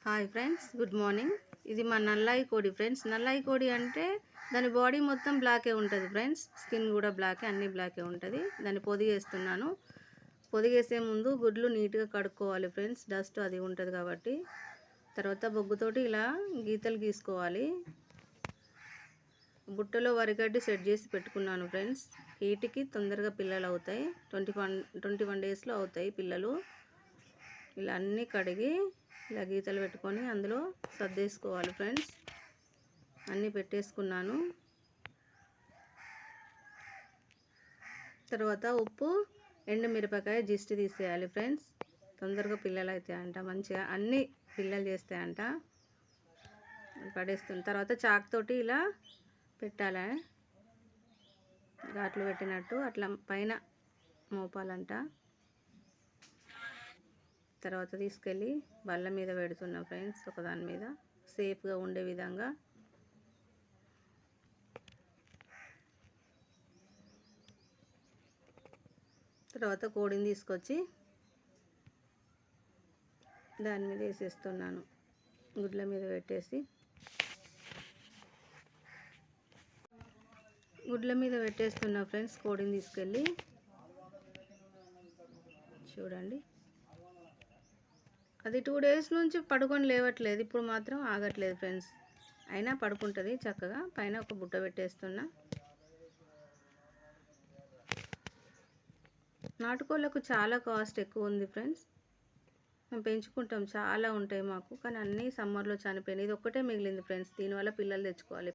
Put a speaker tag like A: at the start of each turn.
A: Hi friends, good morning. ఇది మా నల్లాయి కోడి ఫ్రెండ్స్. నల్లాయి కోడి అంటే దాని బాడీ మొత్తం బ్లాకే ఉంటుంది ఫ్రెండ్స్. స్కిన్ కూడా బ్లాకే, అన్నీ బ్లాకే ఉంటుంది. దాన్ని పొదిగేస్తున్నాను. పొదిగేసే ముందు గుడ్లు నీట్గా కడుక్కోవాలి ఫ్రెండ్స్, డస్ట్ అది ఉంటుంది కాబట్టి. తర్వాత బొగ్గుతోటి ఇలా గీతలు గీసుకోవాలి. బుట్టలో వరిగడ్డి సెట్ చేసి పెట్టుకున్నాను ఫ్రెండ్స్. హీట్కి తొందరగా పిల్లలు అవుతాయి. 21 డేస్లో అవుతాయి పిల్లలు. ఇలా అన్నీ కడిగి ఇలా గీతలు పెట్టుకొని అందులో సర్దేసుకోవాలి ఫ్రెండ్స్. అన్నీ పెట్టేసుకున్నాను. తర్వాత ఉప్పు, ఎండుమిరపకాయ జిస్ట్ తీసేయాలి ఫ్రెండ్స్. తొందరగా పిల్లలు అవుతాయంట, మంచిగా అన్నీ పిల్లలు చేస్తాయంట. పడేస్తుంది. తర్వాత చాక్ తోటి ఇలా పెట్టాలి, ఘాట్లు పెట్టినట్టు అట్లా పైన మోపాలంట. తర్వాత తీసుకెళ్ళి బల్ల మీద పెడుతున్నా ఫ్రెండ్స్, ఒకదాని మీద సేఫ్గా ఉండే విధంగా. తర్వాత కోడిని తీసుకొచ్చి దాని మీద వేసేస్తున్నాను, గుడ్ల మీద పెట్టేసి. గుడ్ల మీద పెట్టేస్తున్నా ఫ్రెండ్స్ కోడిని తీసుకెళ్ళి. చూడండి, అది 2 డేస్ నుంచి పడుకొని లేవట్లేదు, ఇప్పుడు మాత్రం ఆగట్లేదు ఫ్రెండ్స్. అయినా పడుకుంటుంది చక్కగా. పైన ఒక బుట్ట పెట్టేస్తున్నా. నాటుకోళ్ళకు చాలా కాస్ట్ ఎక్కువ ఉంది ఫ్రెండ్స్. మేము పెంచుకుంటాం, చాలా ఉంటాయి మాకు, కానీ అన్నీ సమ్మర్లో చనిపోయినాయి. ఇది ఒక్కటే మిగిలింది ఫ్రెండ్స్. దీనివల్ల పిల్లలు తెచ్చుకోవాలి.